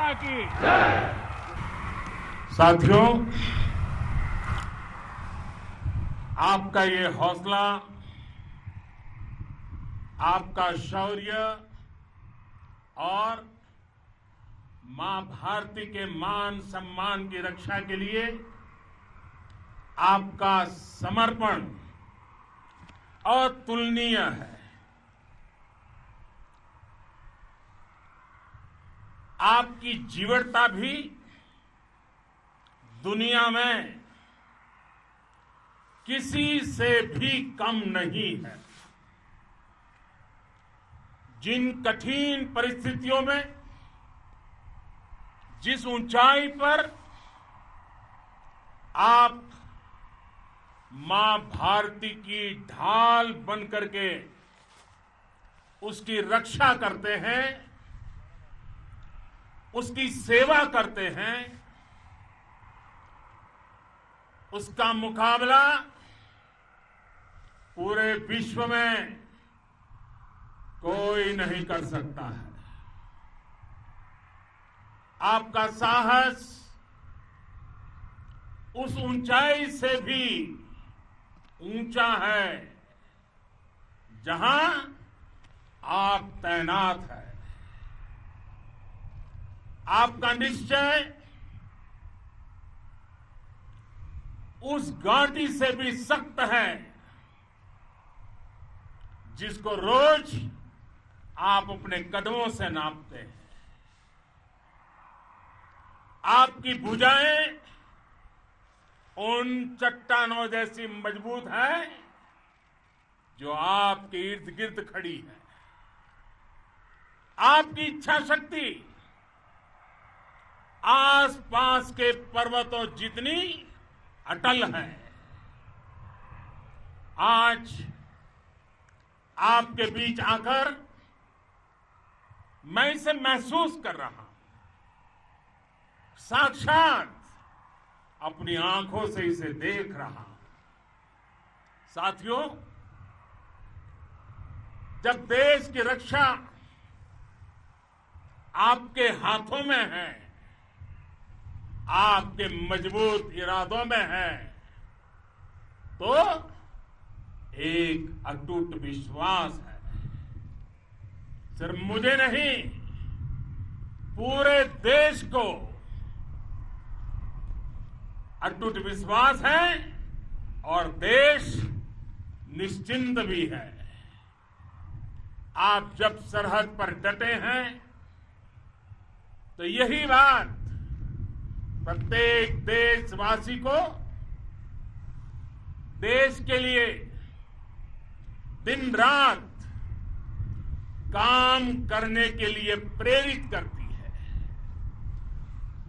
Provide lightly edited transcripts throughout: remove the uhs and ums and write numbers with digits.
माता की। साथियों, आपका ये हौसला, आपका शौर्य और मां भारती के मान सम्मान की रक्षा के लिए आपका समर्पण अतुलनीय है। आपकी जीवटता भी दुनिया में किसी से भी कम नहीं है। जिन कठिन परिस्थितियों में, जिस ऊंचाई पर आप मां भारती की ढाल बन करके उसकी रक्षा करते हैं, उसकी सेवा करते हैं, उसका मुकाबला पूरे विश्व में कोई नहीं कर सकता है। आपका साहस उस ऊंचाई से भी ऊंचा है जहां आप तैनात हैं। आपका निश्चय उस घाटी से भी सख्त है जिसको रोज आप अपने कदमों से नापते हैं। आपकी भुजाएं उन चट्टानों जैसी मजबूत है जो आपके इर्द गिर्द खड़ी है। आपकी इच्छा शक्ति आसपास के पर्वतों जितनी अटल है। आज आपके बीच आकर मैं इसे महसूस कर रहा हूं, साक्षात अपनी आंखों से इसे देख रहा हूं। साथियों, जब देश की रक्षा आपके हाथों में है, आपके मजबूत इरादों में है, तो एक अटूट विश्वास है। सिर्फ मुझे नहीं, पूरे देश को अटूट विश्वास है और देश निश्चिंत भी है। आप जब सरहद पर डटे हैं तो यही बात प्रत्येक देशवासी को देश के लिए दिन रात काम करने के लिए प्रेरित करती है।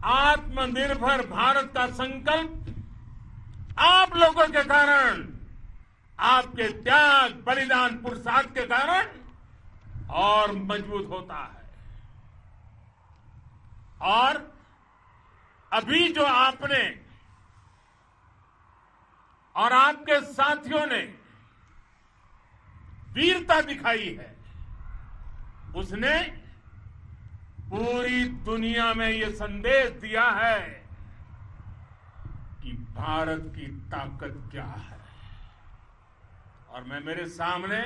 आत्मनिर्भर भारत का संकल्प आप लोगों के कारण, आपके त्याग, बलिदान, पुरुषार्थ के कारण और मजबूत होता है। और अभी जो आपने और आपके साथियों ने वीरता दिखाई है, उसने पूरी दुनिया में ये संदेश दिया है कि भारत की ताकत क्या है। और मैं मेरे सामने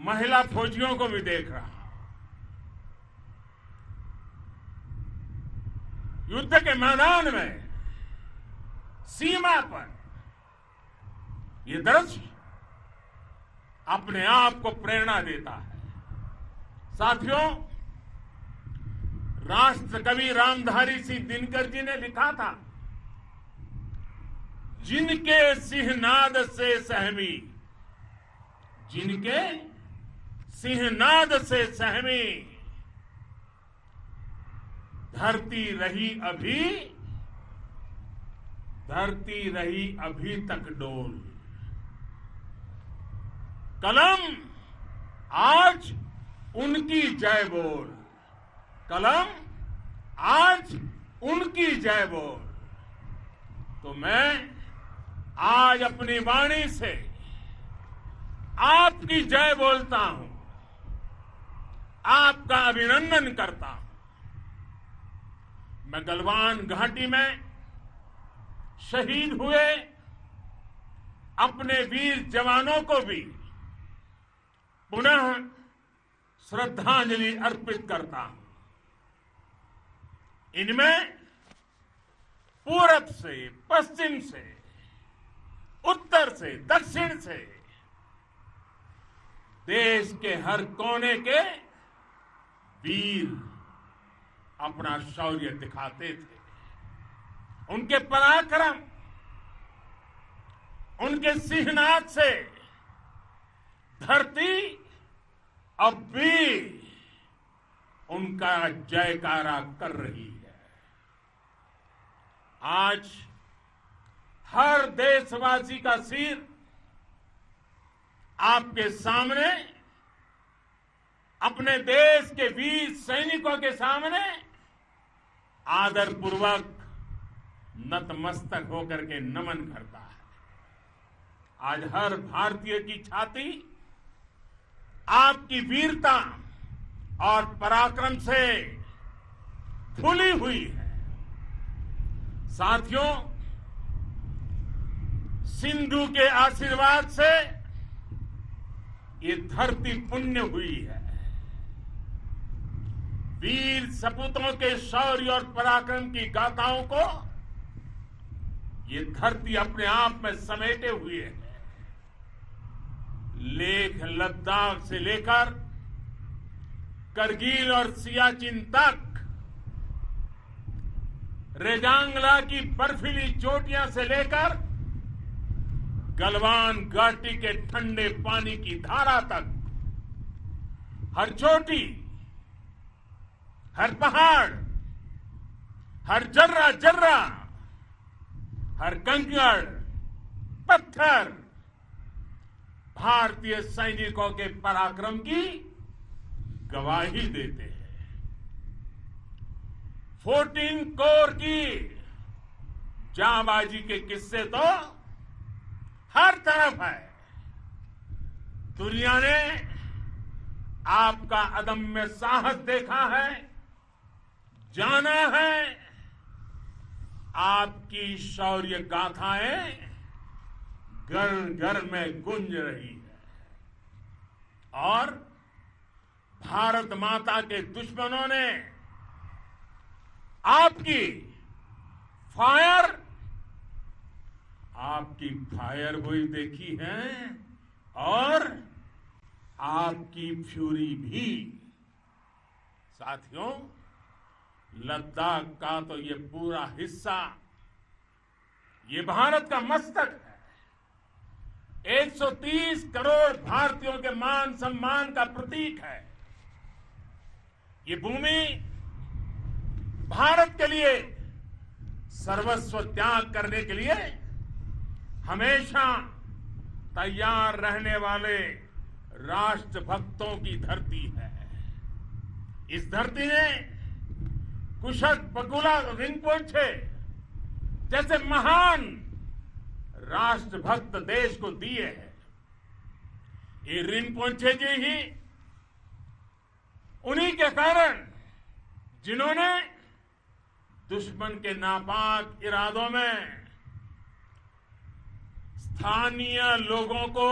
महिला फौजियों को भी देख रहा हूं। युद्ध के मैदान में, सीमा पर ये दृश्य अपने आप को प्रेरणा देता है। साथियों, राष्ट्र कवि रामधारी सिंह दिनकर जी ने लिखा था, जिनके सिंहनाद से सहमी, जिनके सिंहनाद से सहमी धरती रही अभी तक डोल। कलम आज उनकी जय बोल, कलम आज उनकी जय बोल। तो मैं आज अपनी वाणी से आपकी जय बोलता हूं, आपका अभिनंदन करता हूं। मैं गलवान घाटी में शहीद हुए अपने वीर जवानों को भी पुनः श्रद्धांजलि अर्पित करता हूं। इनमें पूरब से, पश्चिम से, उत्तर से, दक्षिण से देश के हर कोने के वीर अपना शौर्य दिखाते थे। उनके पराक्रम, उनके सिंहनाद से धरती अब भी उनका जयकारा कर रही है। आज हर देशवासी का सिर आपके सामने, अपने देश के वीर सैनिकों के सामने आदरपूर्वक नतमस्तक होकर के नमन करता है। आज हर भारतीय की छाती आपकी वीरता और पराक्रम से फूली हुई है। साथियों, सिंधु के आशीर्वाद से ये धरती पुण्य हुई है। वीर सपूतों के शौर्य और पराक्रम की गाथाओं को ये धरती अपने आप में समेटे हुए है। लेह लद्दाख से लेकर करगिल और सियाचिन तक, रेजांगला की बर्फीली चोटियां से लेकर गलवान घाटी के ठंडे पानी की धारा तक, हर चोटी, हर पहाड़, हर जर्रा जर्रा, हर कंकड़, पत्थर भारतीय सैनिकों के पराक्रम की गवाही देते हैं। 14 कोर की जांबाजी के किस्से तो हर तरफ है। दुनिया ने आपका अदम्य साहस देखा है, जाना है। आपकी शौर्य गाथाएं घर घर में गूंज रही है और भारत माता के दुश्मनों ने आपकी फायर हुई देखी है और आपकी फ्यूरी भी। साथियों, लद्दाख का तो ये पूरा हिस्सा ये भारत का मस्तक है। 130 करोड़ भारतीयों के मान सम्मान का प्रतीक है। ये भूमि भारत के लिए सर्वस्व त्याग करने के लिए हमेशा तैयार रहने वाले राष्ट्रभक्तों की धरती है। इस धरती ने कुशक बकुला रिम्पोछे जैसे महान राष्ट्रभक्त देश को दिए हैं। ये रिम्पोछे जी ही उन्हीं के कारण जिन्होंने दुश्मन के नापाक इरादों में स्थानीय लोगों को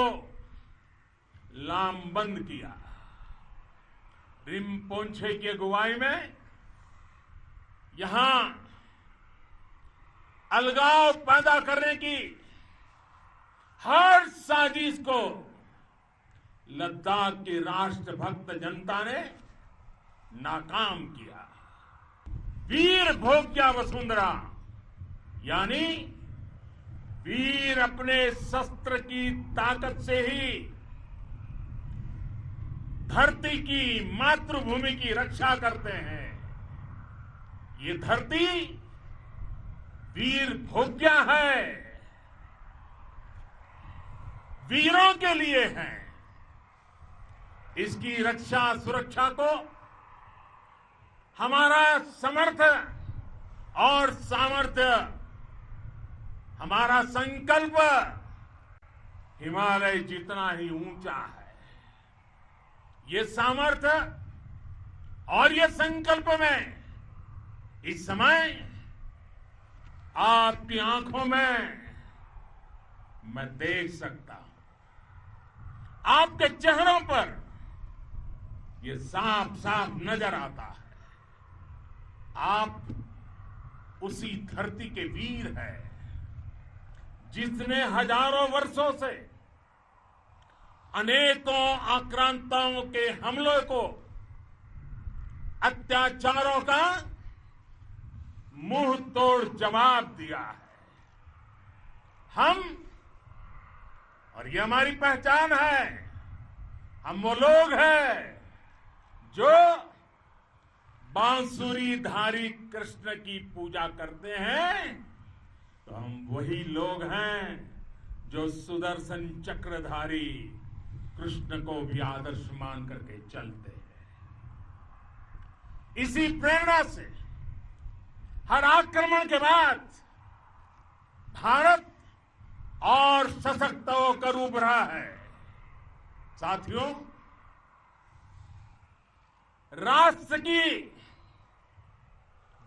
लामबंद किया। रिम्पोछे की अगुवाई में यहां अलगाव पैदा करने की हर साजिश को लद्दाख की राष्ट्रभक्त जनता ने नाकाम किया। वीर भोग्या वसुंधरा यानी वीर अपने शस्त्र की ताकत से ही धरती की, मातृभूमि की रक्षा करते हैं। ये धरती वीर भोग्या है, वीरों के लिए है। इसकी रक्षा सुरक्षा को हमारा समर्थ और सामर्थ्य, हमारा संकल्प हिमालय जितना ही ऊंचा है। ये सामर्थ्य और ये संकल्प में इस समय आपकी आंखों में मैं देख सकता हूं, आपके चेहरों पर ये साफ साफ नजर आता है। आप उसी धरती के वीर हैं जिसने हजारों वर्षों से अनेकों आक्रांताओं के हमलों को, अत्याचारों का मुंह तोड़ जवाब दिया है। हम, और ये हमारी पहचान है, हम वो लोग हैं जो बांसुरीधारी कृष्ण की पूजा करते हैं, तो हम वही लोग हैं जो सुदर्शन चक्रधारी कृष्ण को भी आदर्श मान करके चलते हैं। इसी प्रेरणा से हर आक्रमण के बाद भारत और सशक्त होकर उभरा है। साथियों, राष्ट्र की,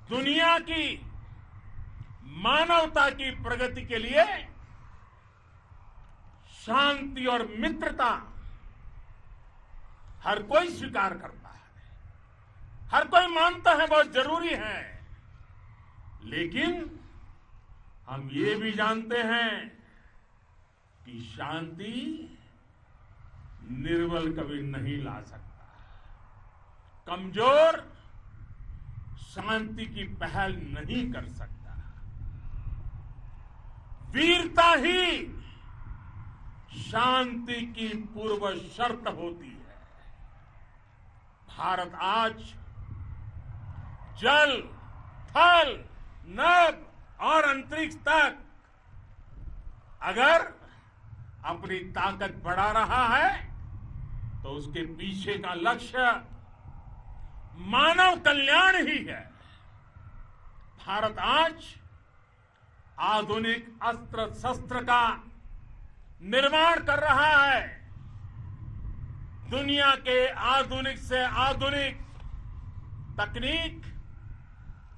दुनिया की, मानवता की प्रगति के लिए शांति और मित्रता हर कोई स्वीकार करता है, हर कोई मानता है बहुत जरूरी है। लेकिन हम ये भी जानते हैं कि शांति निर्बल कभी नहीं ला सकता। कमजोर शांति की पहल नहीं कर सकता। वीरता ही शांति की पूर्व शर्त होती है। भारत आज जल, थल, नभ और अंतरिक्ष तक अगर अपनी ताकत बढ़ा रहा है तो उसके पीछे का लक्ष्य मानव कल्याण ही है। भारत आज आधुनिक अस्त्र शस्त्र का निर्माण कर रहा है। दुनिया के आधुनिक से आधुनिक तकनीक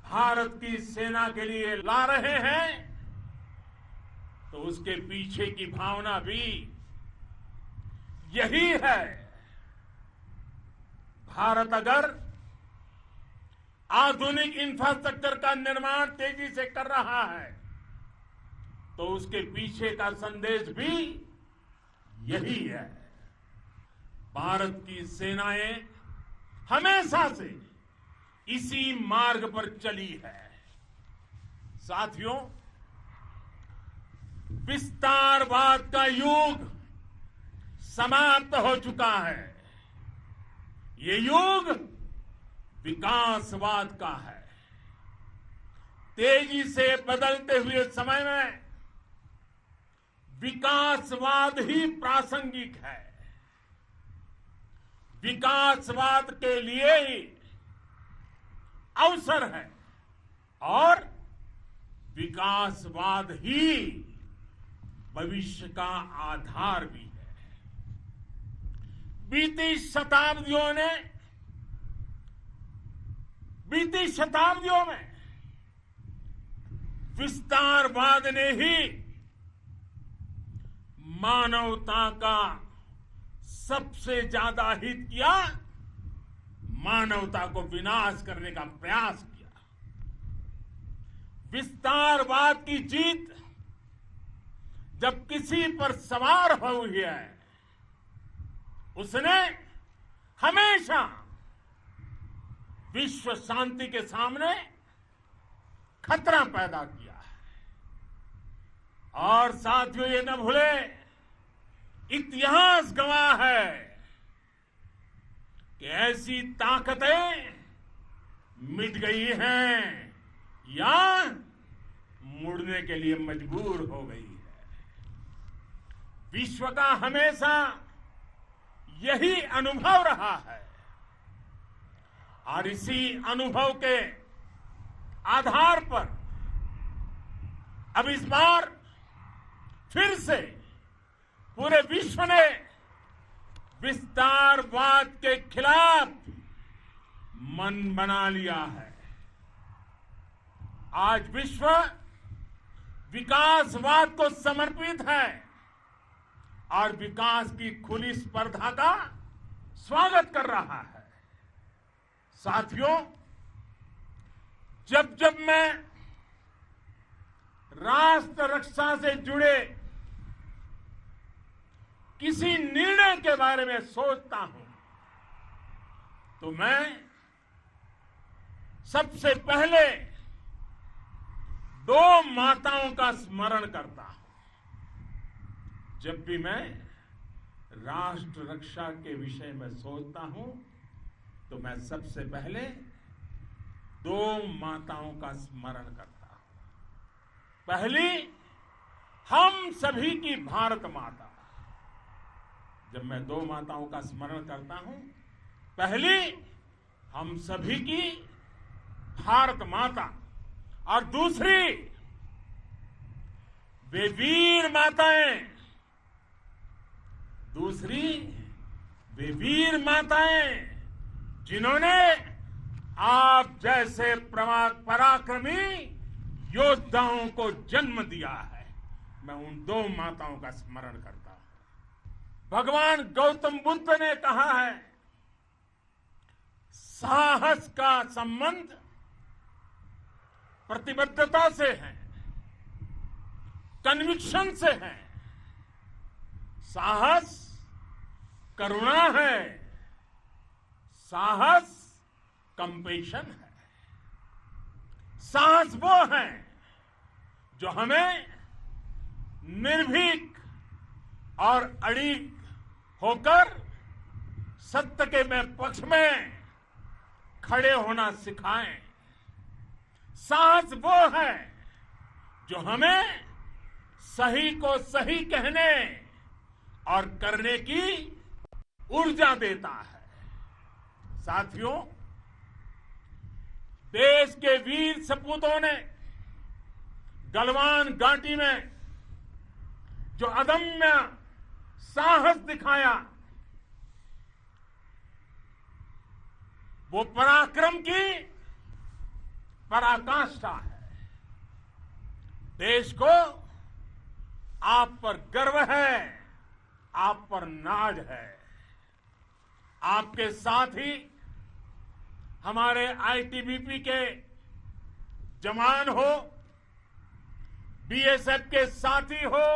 भारत की सेना के लिए ला रहे हैं, तो उसके पीछे की भावना भी यही है। भारत अगर आधुनिक इंफ्रास्ट्रक्चर का निर्माण तेजी से कर रहा है तो उसके पीछे का संदेश भी यही है। भारत की सेनाएं हमेशा से इसी मार्ग पर चली है। साथियों, विस्तारवाद का युग समाप्त हो चुका है। ये युग विकासवाद का है। तेजी से बदलते हुए समय में विकासवाद ही प्रासंगिक है। विकासवाद के लिए ही अवसर है और विकासवाद ही भविष्य का आधार भी है। बीती शताब्दियों में विस्तारवाद ने ही मानवता का सबसे ज्यादा हित किया, मानवता को विनाश करने का प्रयास किया। विस्तारवाद की जीत जब किसी पर सवार हुई है, उसने हमेशा विश्व शांति के सामने खतरा पैदा किया है। और साथियों, ये न भूले, इतिहास गवाह है कि ऐसी ताकतें मिट गई हैं या मुड़ने के लिए मजबूर हो गई है। विश्व का हमेशा यही अनुभव रहा है और इसी अनुभव के आधार पर अब इस बार फिर से पूरे विश्व ने विस्तारवाद के खिलाफ मन बना लिया है। आज विश्व विकासवाद को समर्पित है और विकास की खुली स्पर्धा का स्वागत कर रहा है। साथियों, जब जब मैं राष्ट्र रक्षा से जुड़े किसी निर्णय के बारे में सोचता हूं तो मैं सबसे पहले दो माताओं का स्मरण करता हूं। जब भी मैं राष्ट्र रक्षा के विषय में सोचता हूं तो मैं सबसे पहले दो माताओं का स्मरण करता हूं। पहली, हम सभी की भारत माता। जब मैं दो माताओं का स्मरण करता हूं, पहली हम सभी की भारत माता और दूसरी वे वीर माताएं, जिन्होंने आप जैसे पराक्रमी योद्धाओं को जन्म दिया है। मैं उन दो माताओं का स्मरण करता हूं। भगवान गौतम बुद्ध ने कहा है, साहस का संबंध प्रतिबद्धता से है, कन्विक्शन से है। साहस करुणा है, साहस कंपैशन है। साहस वो है जो हमें निर्भीक और अड़िग होकर सत्य के पक्ष में खड़े होना सिखाएं। साहस वो है जो हमें सही को सही कहने और करने की ऊर्जा देता है। साथियों, देश के वीर सपूतों ने गलवान घाटी में जो अदम्य साहस दिखाया, वो पराक्रम की पराकाष्ठा है। देश को आप पर गर्व है, आप पर नाज है। आपके साथ ही हमारे आईटीबीपी के जवान हो, बीएसएफ के साथी हो,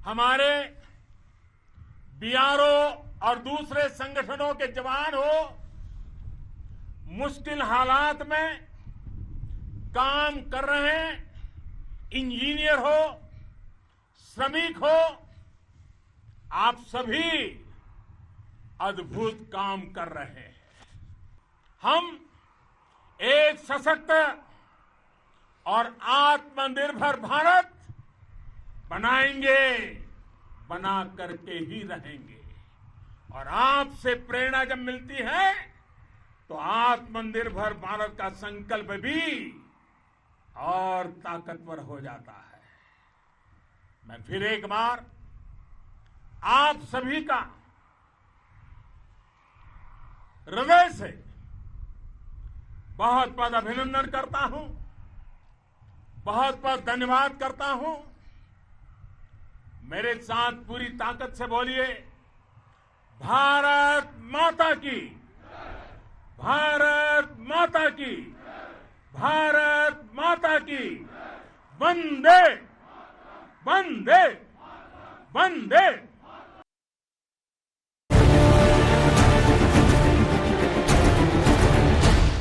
हमारे बीआरओ और दूसरे संगठनों के जवान हो, मुश्किल हालात में काम कर रहे हैं, इंजीनियर हो, श्रमिक हो, आप सभी अद्भुत काम कर रहे हैं। हम एक सशक्त और आत्मनिर्भर भारत बनाएंगे, बना करके ही रहेंगे। और आपसे प्रेरणा जब मिलती है तो आत्मनिर्भर भारत का संकल्प भी और ताकतवर हो जाता है। मैं फिर एक बार आप सभी का हृदय से बहुत बहुत अभिनंदन करता हूं, बहुत बहुत धन्यवाद करता हूं। मेरे साथ पूरी ताकत से बोलिए, भारत माता की, भारत माता की, भारत माता की। वंदे वंदे वंदे।